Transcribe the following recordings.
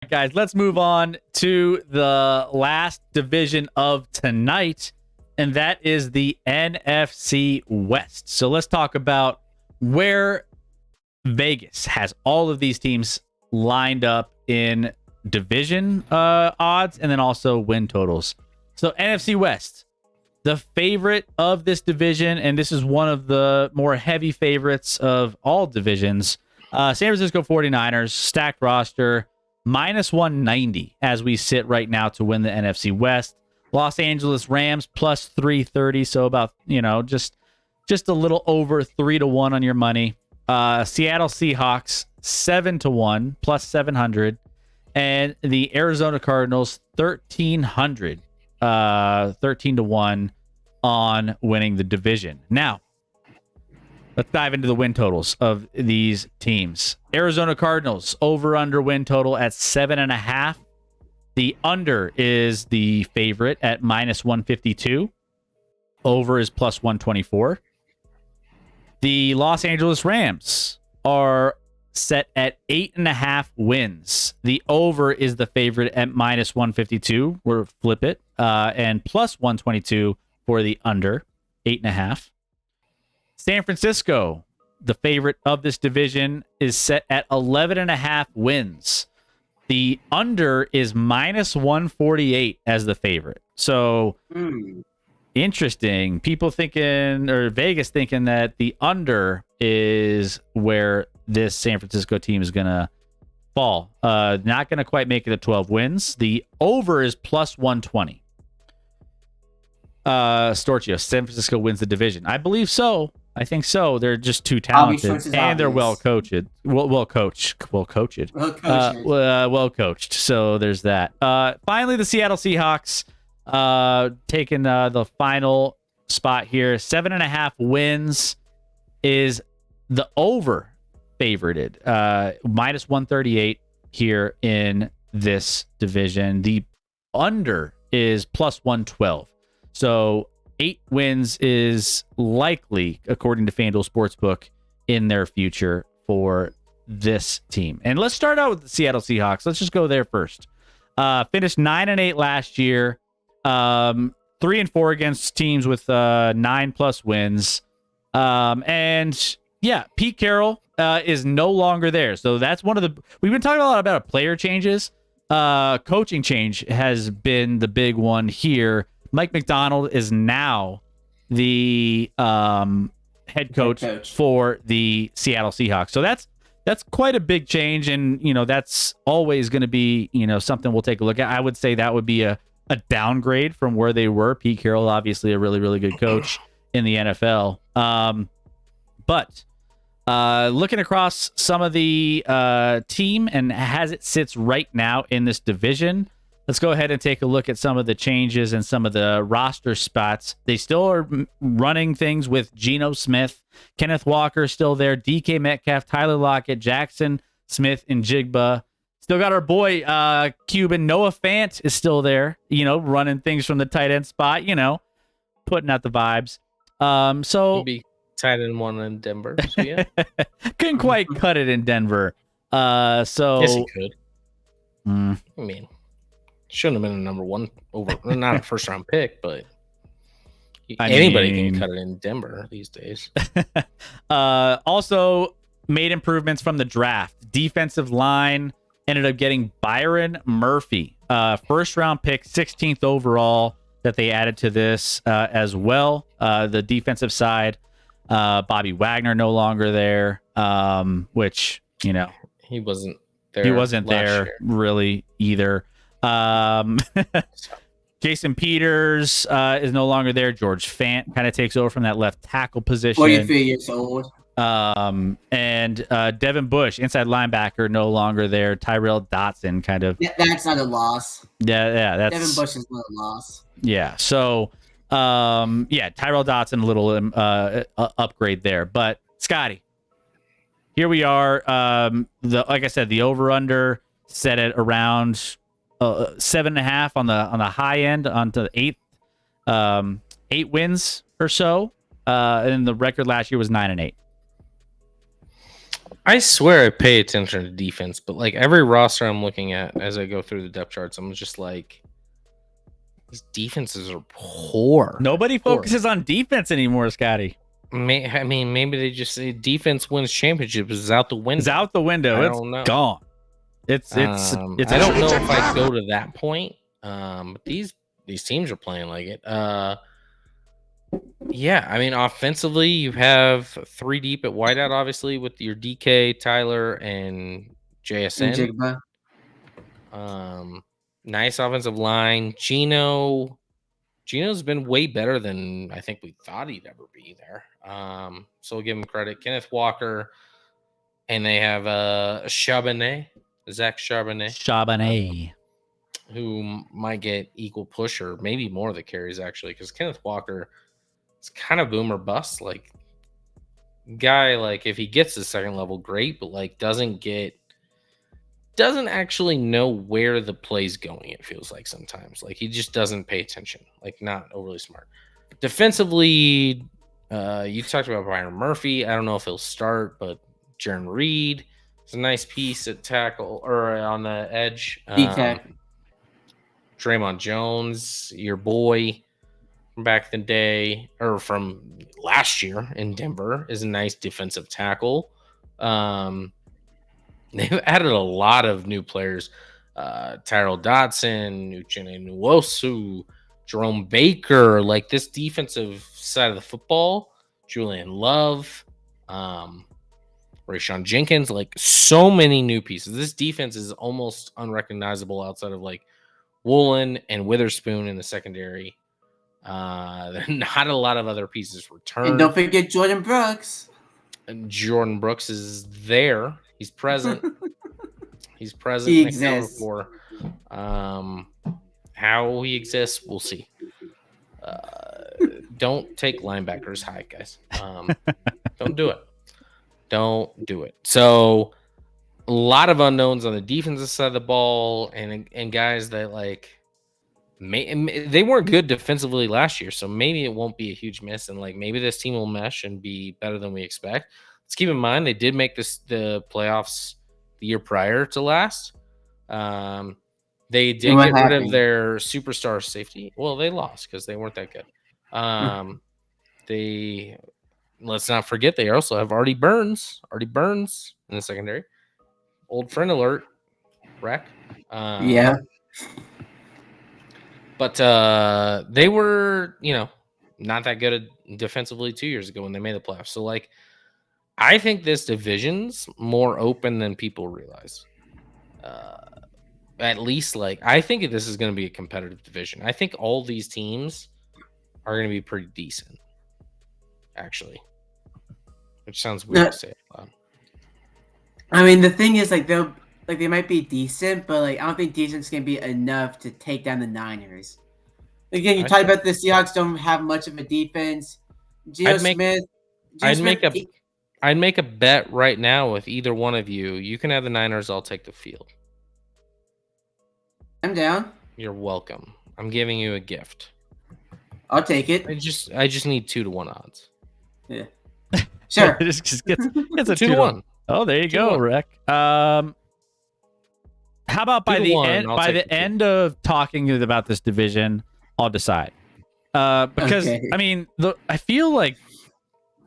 Guys, let's move on to the last division of tonight, and that is the NFC West. So let's talk about where Vegas has all of these teams lined up in division odds and then also win totals. So NFC West, the favorite of this division, and this is one of the more heavy favorites of all divisions, San Francisco 49ers, stacked roster, minus 190 as we sit right now to win the NFC West. Los Angeles Rams plus 330, so about, just a little over 3-1 on your money. Seattle Seahawks 7-1 plus 700, and the Arizona Cardinals 1300, 13-1 on winning the division. Now, let's dive into the win totals of these teams. Arizona Cardinals over/under win total at 7.5. The under is the favorite at minus 152. Over is plus 124. The Los Angeles Rams are set at 8.5 wins. The over is the favorite at minus 152. We'll flip it. And plus 122 for the under, 8.5. San Francisco, the favorite of this division, is set at 11.5 wins. The under is minus 148 as the favorite. So interesting. People thinking, or Vegas thinking, that the under is where this San Francisco team is going to fall. Not going to quite make it to 12 wins. The over is plus 120. Storchio, San Francisco wins the division. I believe so. I think so. They're just too talented, and they're well coached. Well coached. So there's that. Finally, the Seattle Seahawks taking the final spot here. 7.5 wins is the over favorited. Minus 138 here in this division. The under is plus 112. So 8 wins is likely, according to FanDuel Sportsbook, in their future for this team. And let's start out with the Seattle Seahawks. Let's just go there first. Finished 9-8 last year. 3-4 against teams with 9+ wins. And yeah, Pete Carroll is no longer there. So that's one of the... We've been talking a lot about player changes. Coaching change has been the big one here. Mike McDonald is now the head coach for the Seattle Seahawks. So that's quite a big change, and that's always going to be something we'll take a look at. I would say that would be a downgrade from where they were. Pete Carroll, obviously a really, really good coach in the NFL. But looking across some of the team and as it sits right now in this division, let's go ahead and take a look at some of the changes and some of the roster spots. They still are running things with Geno Smith, Kenneth Walker still there, DK Metcalf, Tyler Lockett, Jackson Smith, and Jigba. Still got our boy Cuban Noah Fant is still there, running things from the tight end spot, putting out the vibes. So be tight end one in Denver. So yeah, couldn't quite cut it in Denver. So yes, he could. I mean, shouldn't have been a number one over, not a first round pick, but anybody can cut it in Denver these days. Also made improvements from the draft. Defensive line ended up getting Byron Murphy, first round pick, 16th overall, that they added to this as well. The defensive side, Bobby Wagner no longer there, which he wasn't there. He wasn't there really either. Jason Peters is no longer there. George Fant kind of takes over from that left tackle position. 43 years old. And Devin Bush, inside linebacker, no longer there. Tyrell Dotson kind of. Yeah, that's not a loss. Yeah, that's Devin Bush is not a loss. Yeah, so Tyrell Dotson, a little upgrade there. But Scotty, here we are. Like I said, the over/under set at around 7.5 on the high end, onto the 8 wins or so. And the record last year was 9-8. I swear I pay attention to defense, but like every roster I'm looking at as I go through the depth charts, I'm just like, these defenses are poor. Nobody Poor. focuses on defense anymore, Scotty. I mean, maybe they just say defense wins championships is out the window. It's out the window. I it's don't know. Gone. It's I don't know if I'd go to that point. But these teams are playing like it. Yeah, I mean, offensively, you have 3 deep at wideout, obviously, with your DK, Tyler, and JSN. Nice offensive line. Gino's been way better than I think we thought he'd ever be there. So we'll give him credit. Kenneth Walker, and they have Zach Charbonnet, who might get equal push or maybe more of the carries actually, because Kenneth Walker is kind of boom or bust. Like guy, like if he gets to second level, great, but like doesn't actually know where the play's going. It feels like sometimes like he just doesn't pay attention, like not overly smart. Defensively, you talked about Byron Murphy. I don't know if he'll start, but Jaron Reed is a nice piece at tackle or on the edge. Draymond Jones, your boy from back in the day or from last year in Denver, is a nice defensive tackle. They've added a lot of new players. Tyrell Dodson, Uchenna Nwosu, Jerome Baker. Like this defensive side of the football, Julian Love, Rayshawn Jenkins, like so many new pieces. This defense is almost unrecognizable outside of like Woolen and Witherspoon in the secondary. Not a lot of other pieces returned. And don't forget Jordan Brooks. And Jordan Brooks is there. He's present. He's present. He exists. For. How he exists, we'll see. Don't take linebackers high, guys. Don't do it. Don't do it. So a lot of unknowns on the defensive side of the ball, and guys that like they weren't good defensively last year, so maybe it won't be a huge miss, and like maybe this team will mesh and be better than we expect. Let's keep in mind they did make the playoffs the year prior to last. They did get rid of their superstar safety. Well, they lost because they weren't that good. Let's not forget they also have Artie Burns in the secondary. Old friend alert, Wreck. Yeah. But they were, not that good defensively 2 years ago when they made the playoffs. So, like, I think this division's more open than people realize. At least, like, I think this is going to be a competitive division. I think all these teams are going to be pretty decent, actually. Which sounds weird to say out loud. I mean, the thing is, like, they might be decent, but like I don't think decent's gonna be enough to take down the Niners. Again, you talked about the Seahawks don't have much of a defense. Geno Smith. I'd make a bet right now with either one of you. You can have the Niners. I'll take the field. I'm down. You're welcome. I'm giving you a gift. I'll take it. I just need 2-1 odds. Yeah. Sure. Just gets a 2-1. Oh, there you go, Rick. How about by the end of talking about this division, I'll decide. Because okay. I mean, I feel like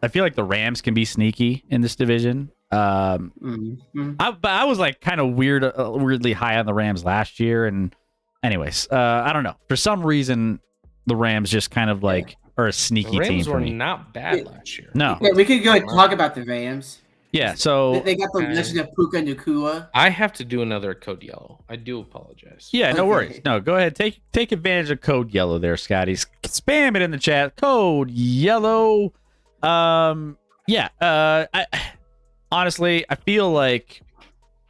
the Rams can be sneaky in this division. But I was like kind of weirdly high on the Rams last year, and anyways, I don't know. For some reason, the Rams just kind of like are a sneaky team for me. The Rams were not bad last year. No. Yeah, we could go and talk about the Rams. Yeah, so they got the legend of Puka Nacua. I have to do another code yellow. I do apologize. Yeah, no worries. No, go ahead. Take advantage of code yellow there, Scotty. Spam it in the chat. Code yellow. Honestly, I feel like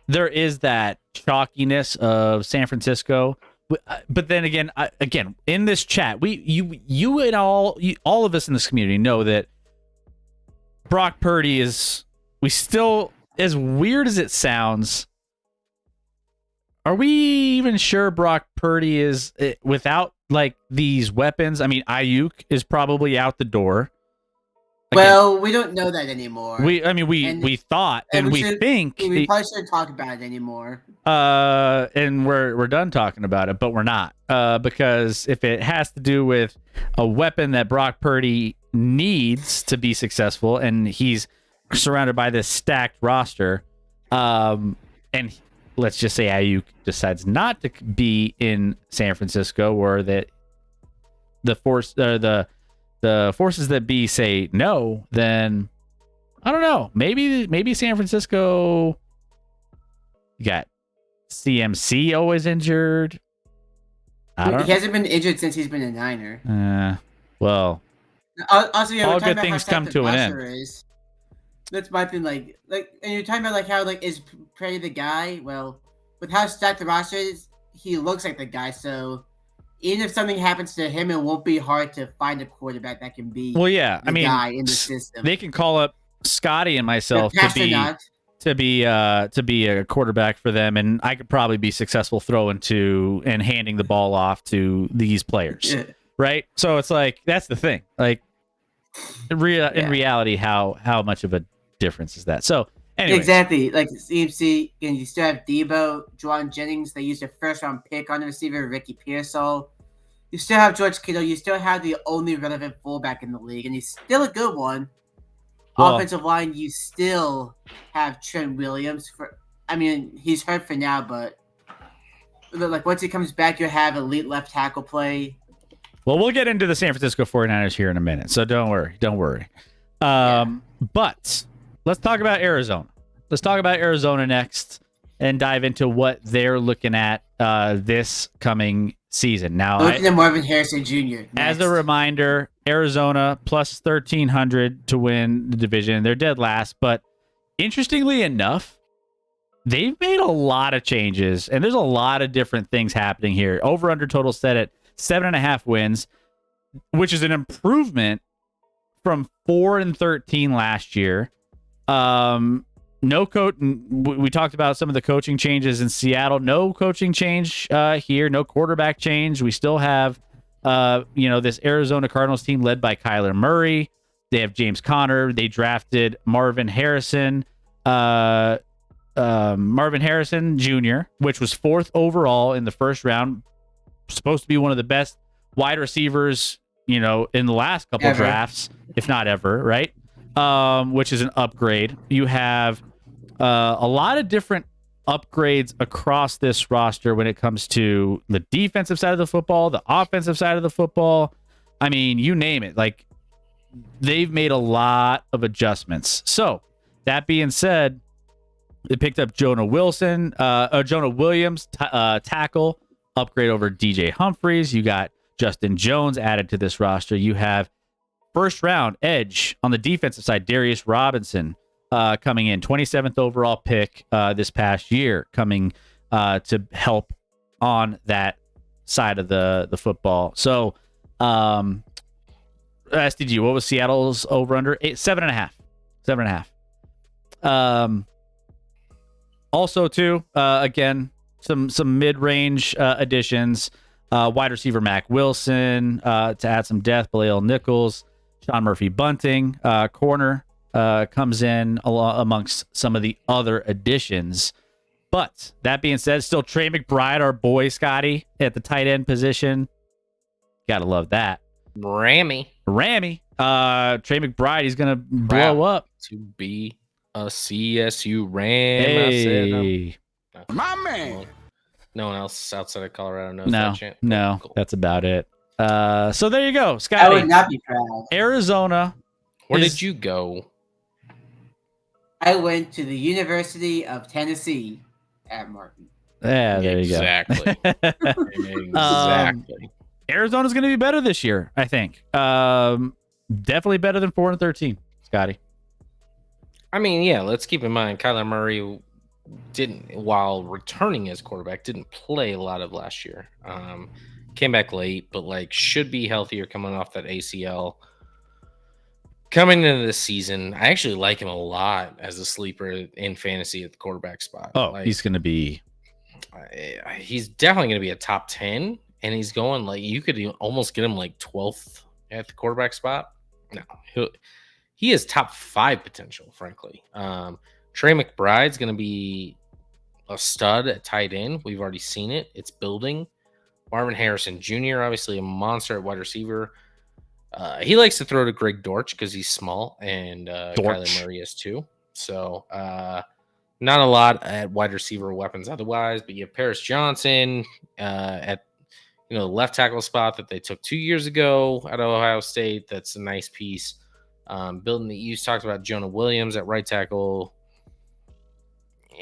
there is that chalkiness of San Francisco. But then again, in this chat, you and all of us in this community know that Brock Purdy is. We still, as weird as it sounds, are we even sure Brock Purdy is without like these weapons? I mean, Ayuk is probably out the door. Well, we don't know that anymore. We thought and we think we probably shouldn't talk about it anymore. And we're done talking about it, but we're not. Because if it has to do with a weapon that Brock Purdy needs to be successful, and he's surrounded by this stacked roster, and let's just say Ayuk decides not to be in San Francisco, or that the forces that be say no, then I don't know. Maybe San Francisco. You got CMC always injured. He hasn't been injured since he's been a Niner. Well, also, yeah, all good things come to an end. That's my thing. Like, and you're talking about like how like is Purdy the guy? Well, with how stacked the roster is, he looks like the guy. So even if something happens to him, it won't be hard to find a quarterback that can be. Well, yeah, the guy in the system. They can call up Scotty and myself to be a quarterback for them, and I could probably be successful throwing to and handing the ball off to these players, right? So it's like that's the thing. Like in reality, how much of a difference is that? So anyways. Exactly, like CMC, and you still have Debo, Juwan Jennings. They used a first-round pick on the receiver, Ricky Pearsall. You still have George Kittle. You still have the only relevant fullback in the league, and he's still a good one. Offensive line, you still have Trent Williams. He's hurt for now, but like once he comes back, you'll have elite left tackle play. Well, we'll get into the San Francisco 49ers here in a minute, so don't worry. But let's talk about Arizona. Let's talk about Arizona next and dive into what they're looking at this coming season. Now, looking at Marvin Harrison Jr. next. As a reminder, Arizona plus 1,300 to win the division. They're dead last, but interestingly enough, they've made a lot of changes, and there's a lot of different things happening here. Over/under total set at 7.5 wins, which is an improvement from 4-13 last year. No coach. We talked about some of the coaching changes in Seattle. No coaching change here. No quarterback change. We still have, this Arizona Cardinals team led by Kyler Murray. They have James Conner. They drafted Marvin Harrison Jr., which was 4th overall in the first round. Supposed to be one of the best wide receivers, in the last couple drafts, if not ever, right? Which is an upgrade. You have a lot of different upgrades across this roster when it comes to the defensive side of the football, the offensive side of the football. I mean, you name it. Like, they've made a lot of adjustments. So, that being said, they picked up Jonah Williams, tackle, upgrade over DJ Humphries. You got Justin Jones added to this roster. You have first round edge on the defensive side, Darius Robinson, coming in 27th overall pick this past year, coming to help on that side of the football. So, SDG, what was Seattle's over under? 7.5. Also, too, again, some mid-range additions. Wide receiver Mac Wilson to add some depth. Bilal Nichols, Sean Murphy-Bunting, corner comes in amongst some of the other additions. But that being said, still Trey McBride, our boy Scotty, at the tight end position. Gotta love that. Rammy. Trey McBride, he's gonna blow up to be a CSU Ram. Hey. My man. No one else outside of Colorado knows that chant. No, cool. That's about it. So there you go, Scotty. I would not be proud. Arizona. Where did you go? I went to the University of Tennessee at Martin. Yeah, there you go. Exactly. Arizona's going to be better this year, I think. Definitely better than 4-13, Scotty. I mean, yeah, let's keep in mind Kyler Murray while returning as quarterback, didn't play a lot of last year. Came back late, but should be healthier coming off that ACL. Coming into the season, I actually like him a lot as a sleeper in fantasy at the quarterback spot. Oh, he's going to be... He's definitely going to be a top 10, and he's going you could almost get him 12th at the quarterback spot. No, he has top 5 potential, frankly. Trey McBride's going to be a stud at tight end. We've already seen it. It's building. Marvin Harrison Jr., obviously a monster at wide receiver. He likes to throw to Greg Dortch because he's small, and Kyler Murray is too. So not a lot at wide receiver weapons otherwise, but you have Paris Johnson at the left tackle spot that they took 2 years ago at Ohio State. That's a nice piece. Building the you talked about Jonah Williams at right tackle.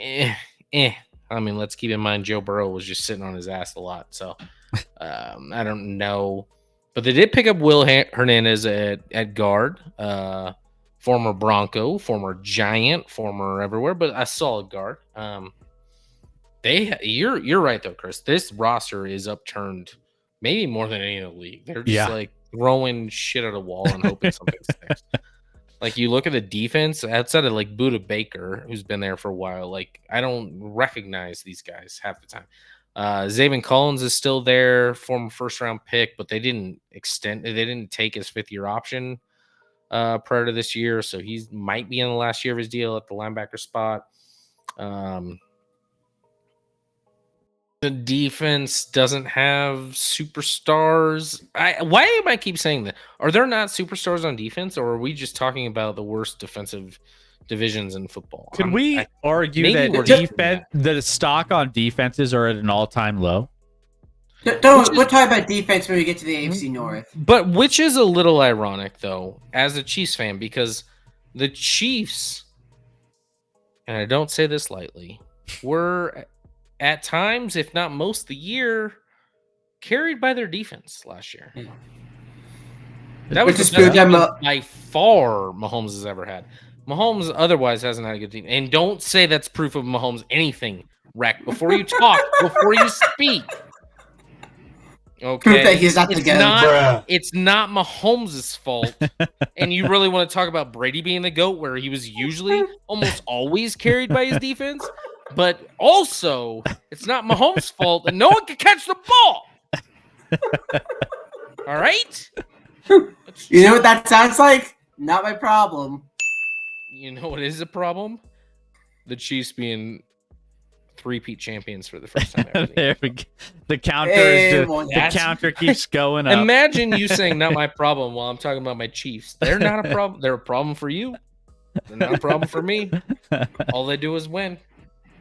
I mean, let's keep in mind Joe Burrow was just sitting on his ass a lot, so I don't know. But they did pick up Will Hernandez at guard, former Bronco, former Giant, former everywhere, but a solid guard. You're right though, Chris. This roster is upturned maybe more than any in the league. They're just like throwing shit at a wall and hoping something sticks. Like you look at the defense outside of like Buda Baker, who's been there for a while. Like I don't recognize these guys half the time. Zaven Collins is still there, former first-round pick, but they didn't take his 5th-year option prior to this year, so he might be in the last year of his deal at the linebacker spot. The defense doesn't have superstars. Why am I keep saying that? Are there not superstars on defense, or are we just talking about the worst defensive divisions in football? Could we argue that the stock on defenses are at an all-time low? We'll talk about defense when we get to the AFC North. But which is a little ironic, though, as a Chiefs fan, because the Chiefs, and I don't say this lightly, were at times, if not most of the year, carried by their defense last year. Yeah. That was the best by far Mahomes has ever had. Mahomes otherwise hasn't had a good team. And don't say that's proof of Mahomes anything, Rec. Before you talk, before you speak. Okay. That he's not it's not Mahomes' fault. And you really want to talk about Brady being the GOAT, where he was usually almost always carried by his defense? But also, it's not Mahomes' fault that no one can catch the ball. All right? You know what that sounds like? Not my problem. You know what is a problem? The Chiefs being three-peat champions for the first time ever. There we go. The counter keeps going up. Imagine you saying "not my problem" while I'm talking about my Chiefs. They're not a problem. They're a problem for you. They're not a problem for me. All they do is win.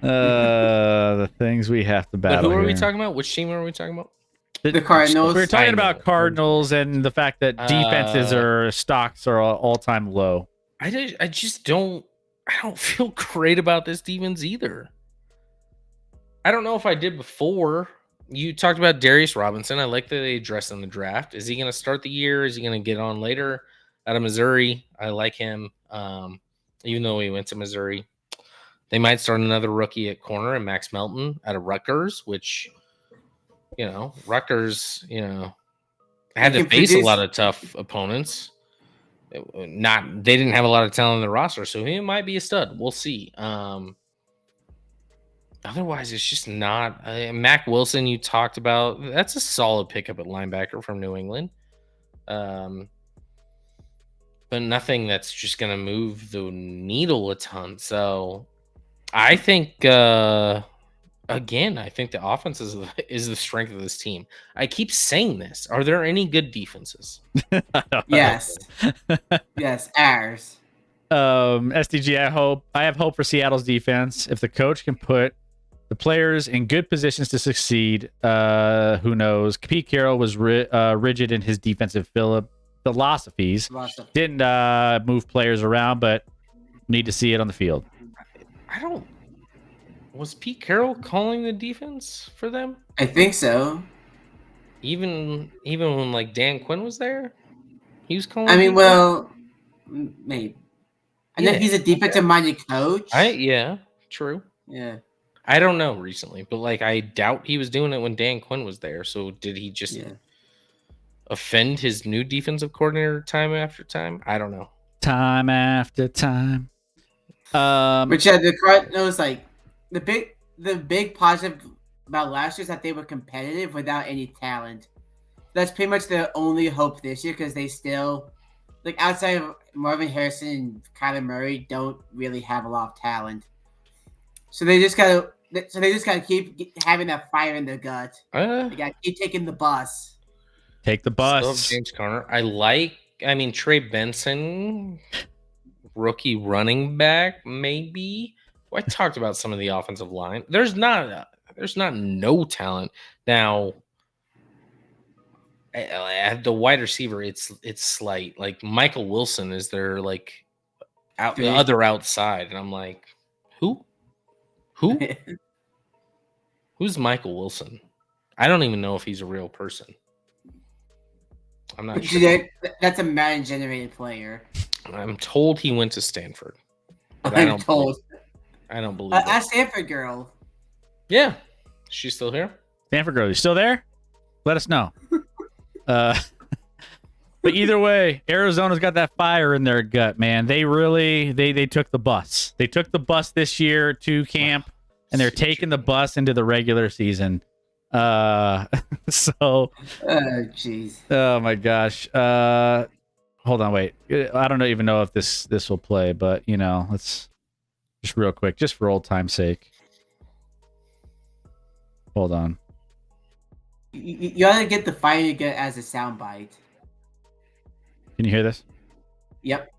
The things we have to battle. But who are here. we talking about? Which team are we talking about? The Cardinals. We're talking about Cardinals and the fact that defenses or stocks are all-time low. I just don't feel great about this defense either. I don't know if I did before. You talked about Darius Robinson. I like that they addressed in the draft. Is he going to start the year? Is he going to get on later? Out of Missouri, I like him. Even though he went to Missouri, they might start another rookie at corner and Max Melton out of Rutgers, which, Rutgers, had to face a lot of tough opponents. They didn't have a lot of talent in the roster, so he might be a stud. We'll see. Otherwise, it's just not. Mac Wilson, you talked about. That's a solid pickup at linebacker from New England. But nothing that's just going to move the needle a ton. So I think, I think the offense is the strength of this team. I keep saying this. Are there any good defenses? Yes. Yes, ours. SDG, I have hope for Seattle's defense. If the coach can put the players in good positions to succeed, who knows? Pete Carroll was rigid in his defensive philosophies. Didn't move players around, but need to see it on the field. Was Pete Carroll calling the defense for them? I think so. Even when like Dan Quinn was there, he was calling. I mean, well, maybe. I know he's a defensive-minded coach. True. Yeah. I don't know recently, but like I doubt he was doing it when Dan Quinn was there. So did he just offend his new defensive coordinator time after time? I don't know. Time after time. But yeah, the Cardinals, like the big positive about last year is that they were competitive without any talent. That's pretty much the only hope this year because they still like outside of Marvin Harrison and Kyler Murray, don't really have a lot of talent. So they just gotta keep having that fire in their gut. They gotta keep taking the bus. Take the Still have bus. James Conner. Trey Benson, rookie running back, maybe. Well, I talked about some of the offensive line. There's not no talent now. At the wide receiver, it's slight. Like Michael Wilson is there, like the other outside, and I'm like, who's Michael Wilson? I don't even know if he's a real person. I'm not sure. That's a Madden generated player. I'm told he went to Stanford. But I don't believe it. Ask Stanford girl. Yeah. She's still here? Stanford girl, you still there? Let us know. But either way, Arizona's got that fire in their gut, man. They really they took the bus. They took the bus this year to camp, and they're taking the bus into the regular season. So jeez. Oh my gosh. Hold on, wait. I don't even know if this will play, but let's just real quick, just for old time's sake. Hold on. You ought to get the fire you get as a soundbite. Can you hear this? Yep.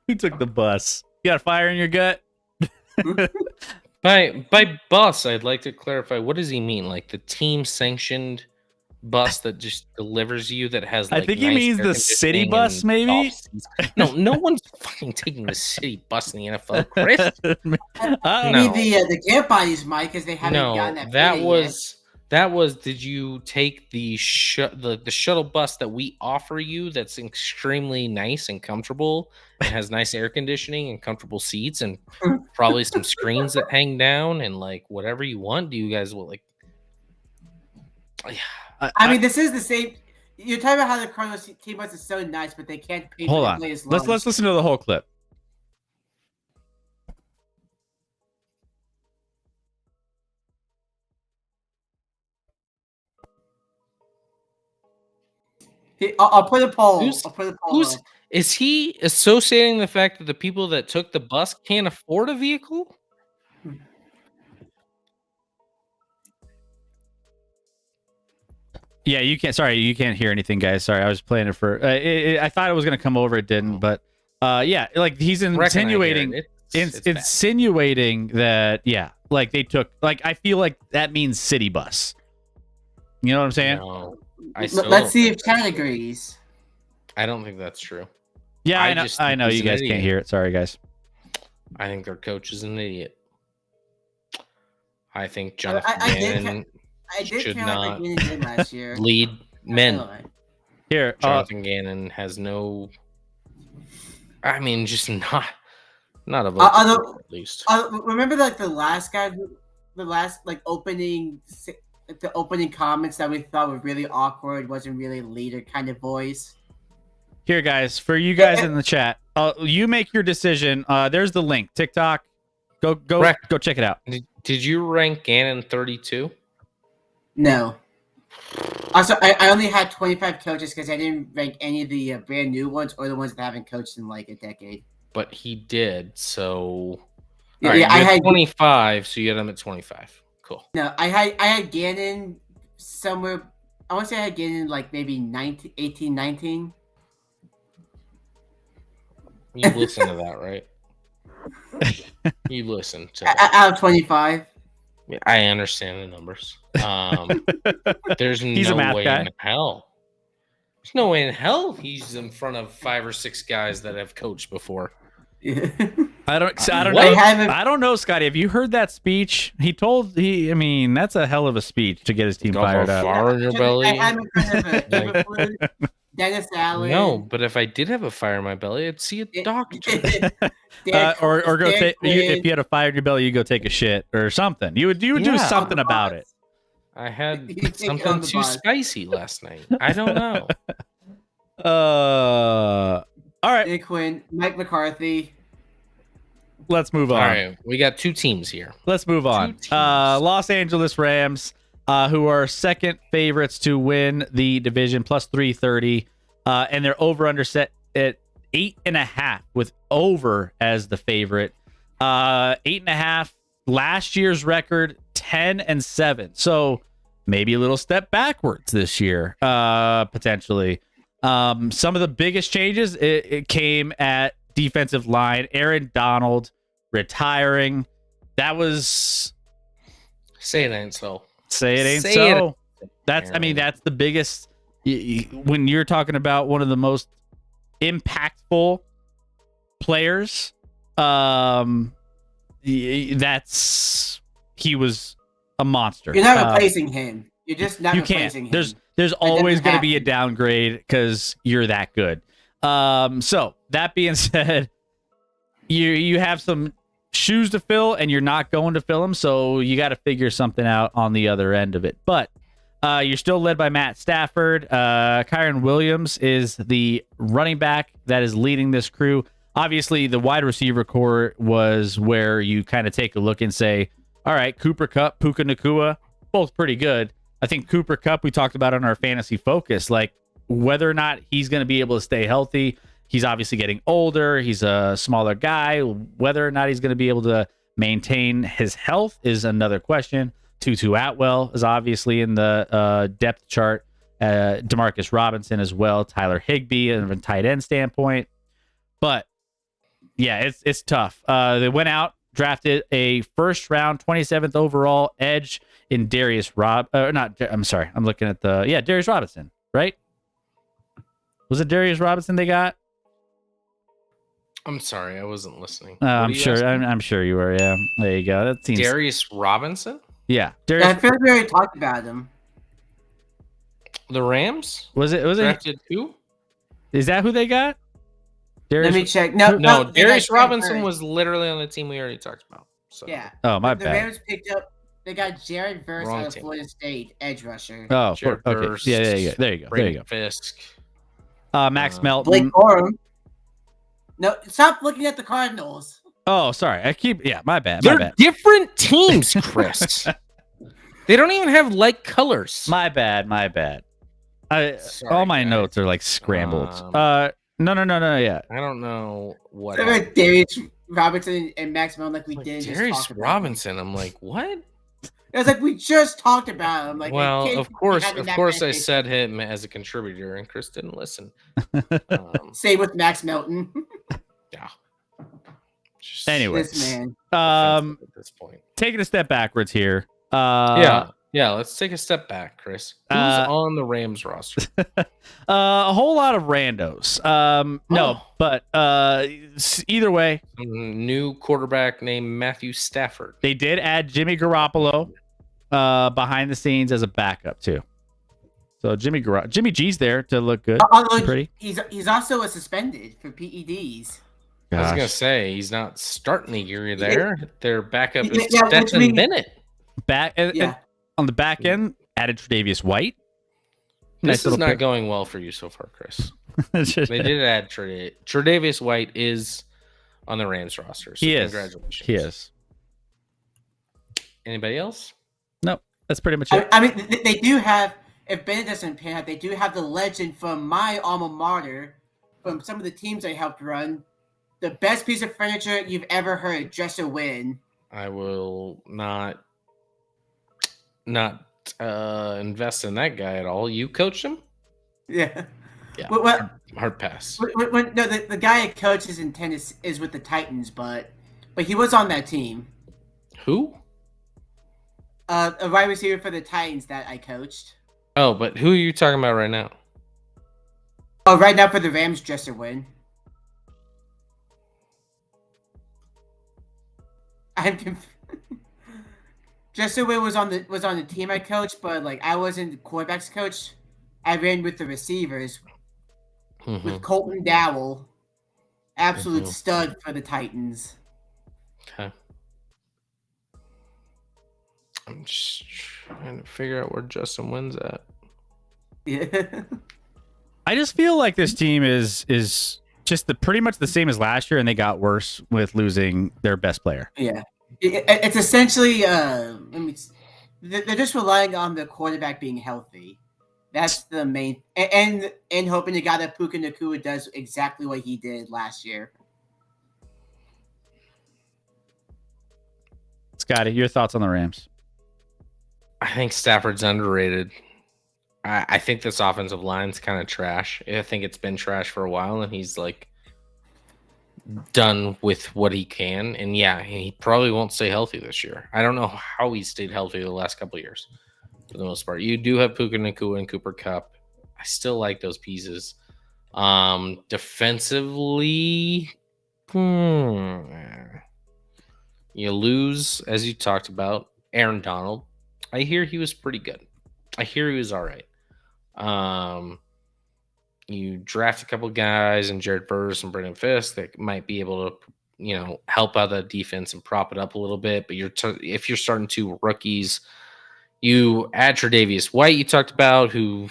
Who took the bus? You got a fire in your gut? By bus, I'd like to clarify. What does he mean? Like the team sanctioned bus that just delivers you, that has like I think he means the city bus, maybe. No one's fucking taking the city bus in the NFL, Chris. The camp bodies, Mike, because they haven't gotten that was. Did you take the shuttle bus that we offer you? That's extremely nice and comfortable, and has nice air conditioning and comfortable seats, and probably some screens that hang down, and like whatever you want. Do you guys will like? I mean, this is the same. You're talking about how the Cardinals team bus is so nice, but they can't pay for the players. Let's listen to the whole clip. I'll put a poll. Is he associating the fact that the people that took the bus can't afford a vehicle? Yeah, you can't. Sorry, you can't hear anything, guys. Sorry, I was playing it for. I thought it was gonna come over. It didn't, but yeah, like he's insinuating, insinuating that like they took. Like I feel like that means city bus. You know what I'm saying? No, let's see if Chad agrees. I don't think that's true. Yeah, I know you guys can't hear it. Sorry, guys. I think their coach is an idiot. I think Jonathan Gannon should not last year. lead men. Here, Jonathan Gannon has no. I mean, just not a vote at least. Remember, like the last opening. The opening comments that we thought were really awkward, wasn't really a leader kind of voice. Here, guys, for you guys in the chat, you make your decision. There's the link. TikTok. Go check it out. Did you rank Gannon 32? No. Also, I only had 25 coaches because I didn't rank any of the brand new ones or the ones that haven't coached in like a decade. But he did, so. Yeah, right, I had 25, so you had him at 25. Cool. No, I had Gannon somewhere. I want to say I had Gannon like maybe 18, 19. You listen to that, right? You listen to out of 25. I understand the numbers. There's He's no way in hell. There's no way in hell he's in front of 5 or 6 guys that have coached before. I don't know, Scotty. Have you heard that speech? I mean, that's a hell of a speech to get his team fired up. Fire in your belly. Dennis Allen. No, but if I did have a fire in my belly, I'd see a doctor. Or go take. If you had a fire in your belly, you go take a shit or something. You would do something about it. I had something too spicy last night. I don't know. All right. Nick Quinn, Mike McCarthy. let's move on. All right, we got 2 teams here. Let's move on. teams. Los Angeles Rams, who are second favorites to win the division, plus 330, and they're over/under set at 8.5 with over as the favorite. 8.5. Last year's record 10-7. So maybe a little step backwards this year, potentially. Some of the biggest changes it came at defensive line. Aaron Donald retiring. That was Say it ain't so. say it ain't Say so. it. That's that's the biggest when you're talking about one of the most impactful players. He was a monster. You're not replacing him. You're just not you replacing can't. him. There's always doesn't going to be a happen. downgrade because you're that good. So that being said, you have some shoes to fill and you're not going to fill them, so you got to figure something out on the other end of it. But you're still led by Matt Stafford. Kyron Williams is the running back that is leading this crew. Obviously, the wide receiver core was where you kind of take a look and say, all right, Cooper Kupp, Puka Nacua, both pretty good. I think Cooper Kupp, we talked about on our fantasy focus, like whether or not he's going to be able to stay healthy. He's obviously getting older. He's a smaller guy. Whether or not he's going to be able to maintain his health is another question. Tutu Atwell is obviously in the depth chart. Demarcus Robinson as well. Tyler Higbee from a tight end standpoint. But yeah, it's tough. They went out, drafted a first round, 27th overall edge in Darius I'm looking at Darius Robinson, right? Was it Darius Robinson they got? I'm sorry, I wasn't listening. I'm sure you were. Yeah, there you go. That seems Darius Robinson? Yeah, I Darius. feel like we already talked about him. The Rams? Was it Drafted who? Is that who they got? Darius. Let me check. No, they Darius got Robinson Jared was literally on the team we already talked about. So Yeah. Oh, my The bad. Rams picked up. They got Jared Verse Wrong out of team. Florida State, edge rusher. Oh, Jared okay. Verse, Yeah, there you go. There you go. Brandon Fisk. Max Melton. Blake Corum. No, stop looking at the Cardinals. Oh, sorry. My bad. They're different teams, Chris. They don't even have like colors. My bad. Sorry, all my guys. notes are like scrambled. No. Yeah. I don't know what. They got Darius Robinson and Max Melton like we did. Darius Robinson. I'm like, what? It was like we just talked about him. Like, Well, I can't of be course, having of that course, I many- said him as a contributor, and Chris didn't listen. Same with Max Melton. Yeah. Just Anyway. This man. offensive at this point. Taking a step backwards here. Yeah. Let's take a step back, Chris. Who's on the Rams roster? A whole lot of randos. No, but either way, New quarterback named Matthew Stafford. they did add Jimmy Garoppolo behind the scenes as a backup too. So Jimmy G's there to look good. Although Pretty. he's also a suspended for PEDs. I was gonna Gosh. say he's not starting the year there. Their backup is Yeah, which Stetson means- Bennett. Yeah. On the back end, added Tre'Davious White. This is little not pick. going well for you so far, Chris. They did add Tre'Davious White is on the Rams roster. So He is. Congratulations. He is. Anybody else? Nope. That's pretty much it. I mean, they do have. If Bennett doesn't pan out, they do have the legend from my alma mater, from some of the teams I helped run. The best piece of furniture you've ever heard, just to win. I will not invest in that guy at all. You coached him? Yeah. Yeah. Well, Hard pass. no, the guy I coaches in tennis is with the Titans, but he was on that team. Who? A wide receiver for the Titans that I coached. Oh, but who are you talking about right now? Oh, right now for the Rams, just to win. Just to win was on the team I coached, but like I wasn't quarterbacks coach. I ran with the receivers with Colton Dowell, absolute stud for the Titans. Okay. I'm just trying to figure out where Justin Wynn's at. Yeah. I just feel like this team is just pretty much the same as last year, and they got worse with losing their best player. Yeah, it's essentially they're just relying on the quarterback being healthy. That's the main and hoping to God that Puka Nacua does exactly what he did last year. Scotty, your thoughts on the Rams? I think Stafford's underrated. I think this offensive line's kind of trash. I think it's been trash for a while, and he's like done with what he can. And yeah, he probably won't stay healthy this year. I don't know how he stayed healthy the last couple of years for the most part. You do have Puka Nacua and Cooper Kupp. I still like those pieces. Defensively, you lose, as you talked about, Aaron Donald. I hear he was pretty good. I hear he was all right. You draft a couple guys and Jared Burris and Brendan Fisk that might be able to, help out the defense and prop it up a little bit. But if you're starting two rookies, you add Tre'Davious White, you talked about, who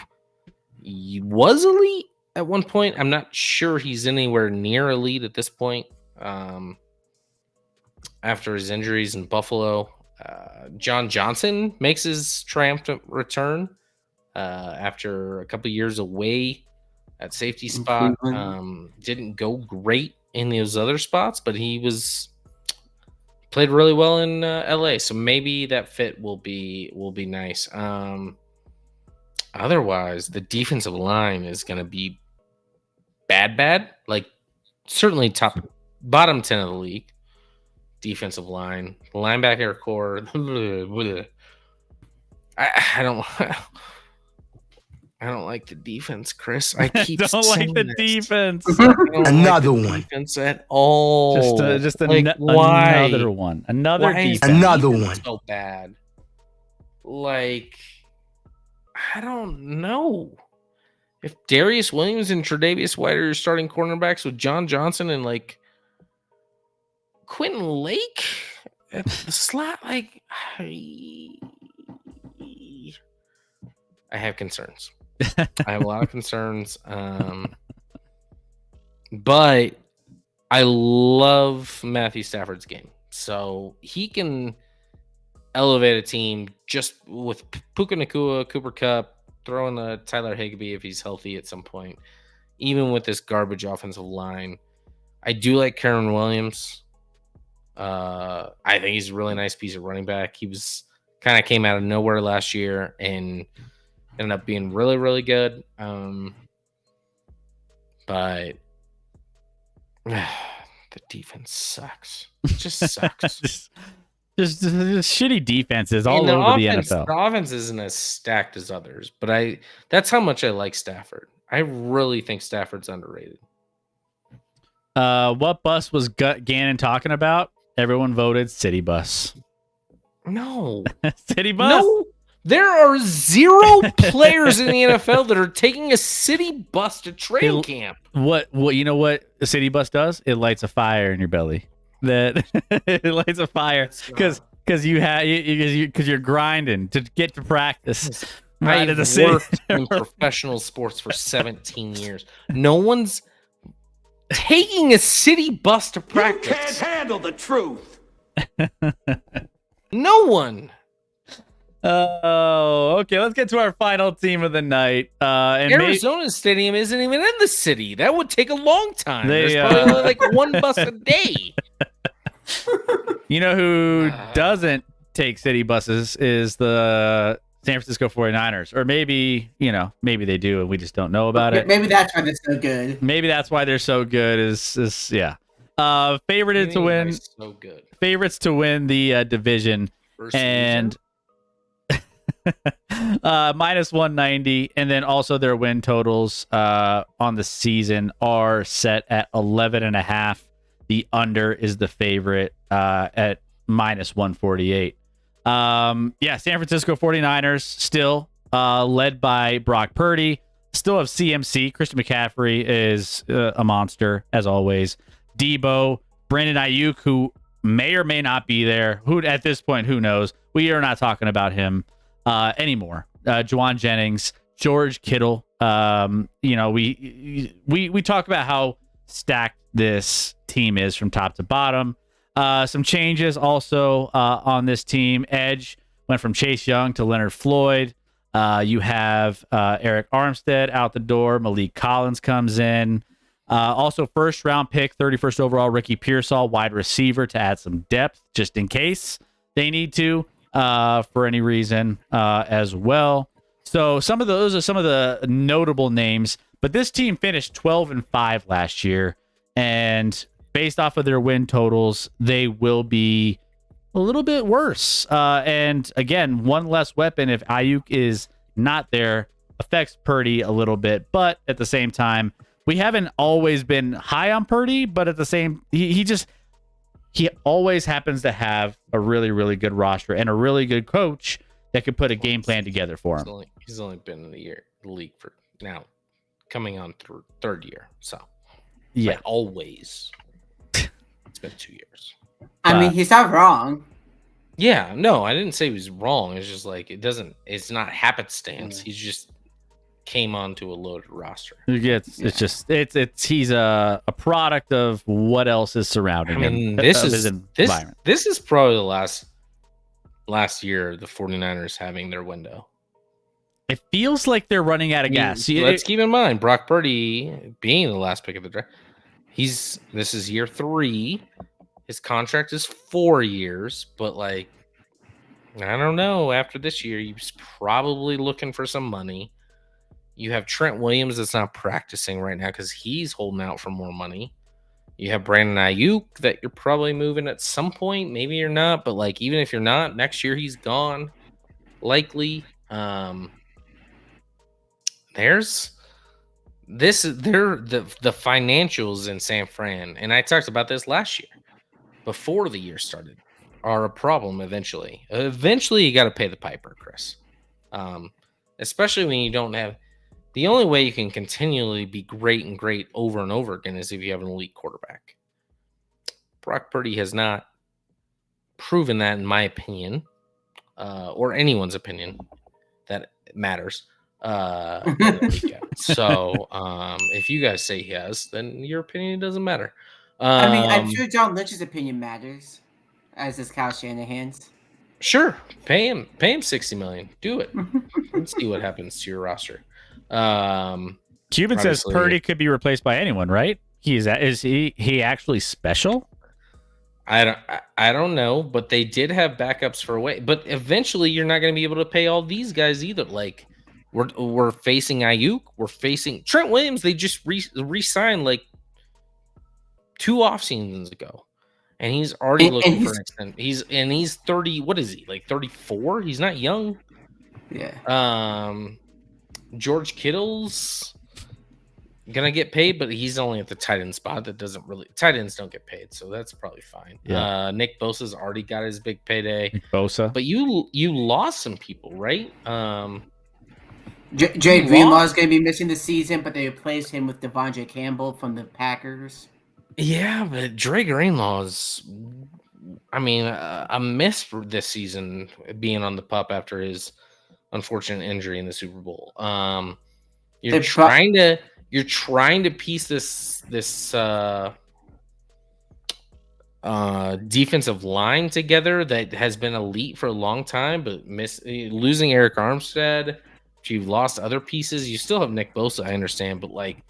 was elite at one point. I'm not sure he's anywhere near elite at this point. After his injuries in Buffalo, John Johnson makes his triumphant return after a couple years away at safety spot. Didn't go great in those other spots, but he played really well in LA. So maybe that fit will be nice. Otherwise, the defensive line is going to be bad. Like certainly bottom 10 of the league. Defensive line, linebacker core. I don't like the defense, Chris. I keep don't like the defense. Another like the one. Defense at all. Just why? another one. Another defense. Another one. So bad. Like, I don't know. If Darius Williams and Tre'Davious White are starting cornerbacks with John Johnson and like Quentin Lake at the slot, like I have concerns. I have a lot of concerns. But I love Matthew Stafford's game. So he can elevate a team just with Puka Nacua, Cooper Kupp, throw in the Tyler Higbee if he's healthy at some point. Even with this garbage offensive line. I do like Karen Williams. I think he's a really nice piece of running back. He was kind of came out of nowhere last year and ended up being really, really good. But the defense sucks. It just sucks. just shitty defenses all over the NFL. The offense isn't as stacked as others, but that's how much I like Stafford. I really think Stafford's underrated. What bus was Gannon talking about? Everyone voted City Bus. No. City Bus? No. There are 0 players in the NFL that are taking a city bus to training camp. What you know what a city bus does? It lights a fire in your belly. That it lights a fire because you're grinding to get to practice. Right I've in the city. worked in professional sports for 17 years. No one's taking a city bus to practice. You can't handle the truth. No one. Oh, okay. Let's get to our final team of the night. And Arizona's stadium isn't even in the city. That would take a long time. There's probably only like one bus a day. You know who doesn't take city buses is the San Francisco 49ers. Or maybe they do and we just don't know about it. Maybe that's why they're so good. Maybe that's why they're so good is yeah. Favorited to win. So good. Favorites to win the division. First and minus 190, and then also their win totals on the season are set at 11.5. The under is the favorite at minus 148. San Francisco 49ers still led by Brock Purdy. Still have CMC. Christian McCaffrey is a monster as always. Debo, Brandon Ayuk, who may or may not be there. Who at this point, who knows? We are not talking about him anymore. Juwan Jennings, George Kittle. We talk about how stacked this team is from top to bottom. Some changes also on this team. Edge went from Chase Young to Leonard Floyd. You have Eric Armstead out the door. Malik Collins comes in. Also, first round pick, 31st overall, Ricky Pearsall, wide receiver, to add some depth just in case they need to for any reason as well. So those are some of the notable names. But this team finished 12-5 last year, and based off of their win totals, they will be a little bit worse. And again, one less weapon if Ayuk is not there affects Purdy a little bit. But at the same time, we haven't always been high on Purdy, but at the same, he always happens to have a really, really good roster and a really good coach that could put a game plan together for him. He's only been in the league for now, coming on third year. So yeah, like always, it's been 2 years. I mean, he's not wrong. Yeah, no, I didn't say he was wrong. It's just like it's not happenstance. He's just came onto a loaded roster. He's a product of what else is surrounding him. This is probably the last year the 49ers having their window. It feels like they're running out of gas. Let's keep in mind Brock Purdy being the last pick of the draft. This is year 3. His contract is 4 years, but like I don't know. After this year, he's probably looking for some money. You have Trent Williams that's not practicing right now because he's holding out for more money. You have Brandon Ayuk that you're probably moving at some point. Maybe you're not, but like even if you're not, next year he's gone. Likely. The financials in San Fran, and I talked about this last year before the year started, are a problem eventually. Eventually you got to pay the piper, Chris. Especially when you don't have. The only way you can continually be great and great over and over again is if you have an elite quarterback. Brock Purdy has not proven that, in my opinion, or anyone's opinion that matters. So if you guys say he has, then your opinion doesn't matter. I mean, I'm sure John Lynch's opinion matters, as is Kyle Shanahan's. Sure, pay him $60 million. Do it. Let's see what happens to your roster. Cuban says Purdy could be replaced by anyone, right? Is he actually special? I don't know, but they did have backups for away. But eventually, you're not going to be able to pay all these guys either. Like we're facing Ayuk, we're facing Trent Williams. They just re-signed like 2 off seasons ago, and he's already looking for an extension. He's 30. What is he, like 34? He's not young. Yeah. George Kittle's gonna get paid, but he's only at the tight end spot. That doesn't really tight ends don't get paid, so that's probably fine. Yeah. Nick Bosa's already got his big payday. Nick Bosa, but you lost some people, right? Jay Greenlaw is going to be missing the season, but they replaced him with Devondre Campbell from the Packers. Yeah, but Dre Greenlaw's, a miss for this season, being on the pup after his unfortunate injury in the Super Bowl. You're trying to piece this defensive line together that has been elite for a long time, but losing Eric Armstead. You've lost other pieces. You still have Nick Bosa, I understand, but like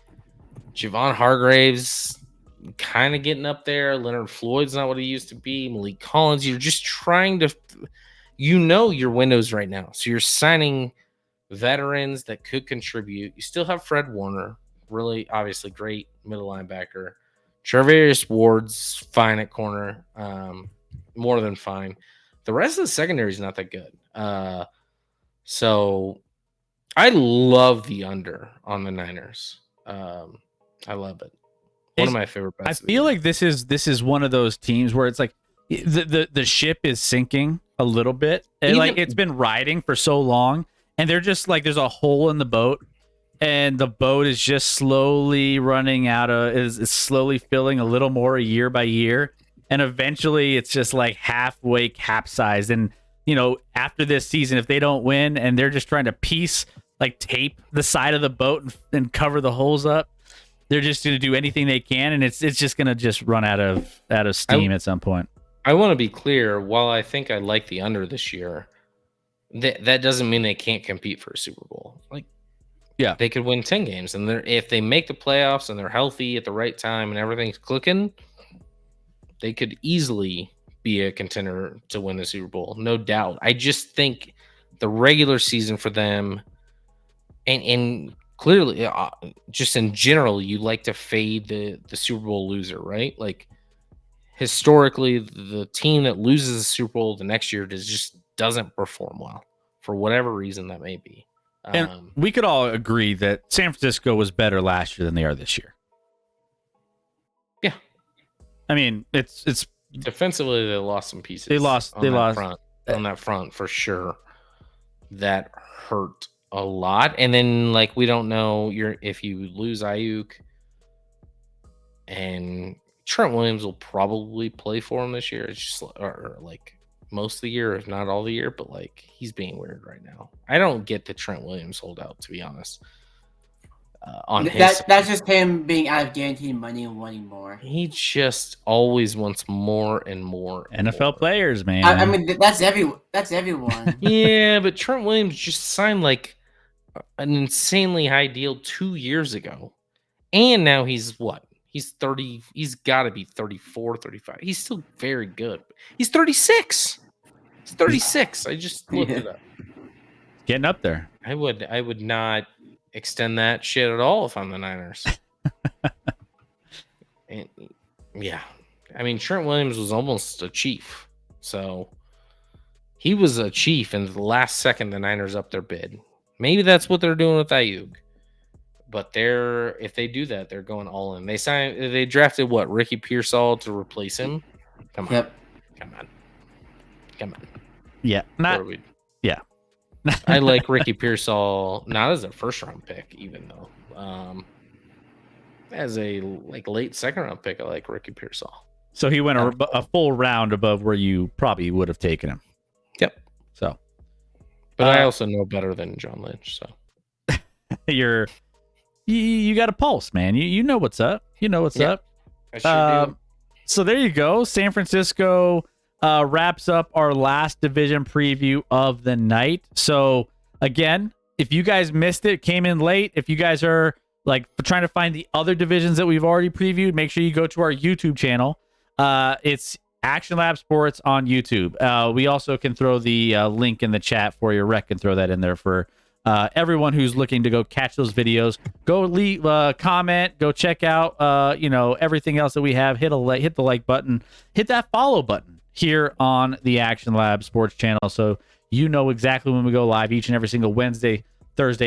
Javon Hargrave's kind of getting up there. Leonard Floyd's not what he used to be. Malik Collins, you're just trying to, your windows right now. So you're signing veterans that could contribute. You still have Fred Warner, really obviously great middle linebacker. Charvarius Ward's fine at corner, more than fine. The rest of the secondary is not that good. So I love the under on the Niners. I love it. One of my favorite bets. I feel like this is one of those teams where it's like the ship is sinking a little bit. And like it's been riding for so long, and they're just like there's a hole in the boat, and the boat is just slowly running out is slowly filling a little more year by year, and eventually it's just like halfway capsized. And after this season, if they don't win and they're just trying to tape the side of the boat and cover the holes up, they're just going to do anything they can, and it's just going to just run out of steam at some point. I want to be clear. While I think I like the under this year, that doesn't mean they can't compete for a Super Bowl. Like, yeah, they could win 10 games, and if they make the playoffs and they're healthy at the right time and everything's clicking, they could easily be a contender to win the Super Bowl, no doubt. I just think the regular season for them, and clearly, just in general, you like to fade the Super Bowl loser, right? Like, historically, the team that loses the Super Bowl the next year just doesn't perform well for whatever reason that may be. And we could all agree that San Francisco was better last year than they are this year. Yeah, I mean, it's defensively they lost some pieces. They lost on that front for sure. That hurt a lot. And then, like, we don't know if you lose Ayuk, and Trent Williams will probably play for him this year. It's just or like most of the year, if not all the year, but like he's being weird right now. I don't get the Trent Williams holdout, to be honest. That's just him being out of guaranteed money and wanting more. He just always wants more and more. And NFL more. Players, man. I mean, that's everyone. Yeah, but Trent Williams just signed like an insanely high deal 2 years ago, and now he's what? He's 30. He's got to be 34, 35. He's still very good. He's 36. He's 36. I just looked it up. Getting up there. I would not extend that shit at all if I'm the Niners. And yeah, I mean, Trent Williams was almost a Chief, so he was a Chief, and the last second the Niners upped their bid. Maybe that's what they're doing with Ayuk. But if they do that, they're going all in. They drafted what, Ricky Pearsall to replace him? Come on. Yep. Come on. Yeah. Yeah. I like Ricky Pearsall, not as a first round pick, even though. As a late second round pick, I like Ricky Pearsall. So he went a full round above where you probably would have taken him. Yep. So, but I also know better than John Lynch. So you got a pulse, man. You know what's up. You know what's up. I sure do. So there you go. San Francisco wraps up our last division preview of the night. So again, if you guys missed it, came in late, if you guys are like trying to find the other divisions that we've already previewed, make sure you go to our YouTube channel. It's ActionLab Sports on YouTube. We also can throw the link in the chat for you. Rec can throw that in there for everyone who's looking to go catch those videos. Go leave a comment. Go check out everything else that we have. Hit the like button. Hit that follow button here on the ActionLab Sports channel, so you know exactly when we go live each and every single Wednesday, Thursday,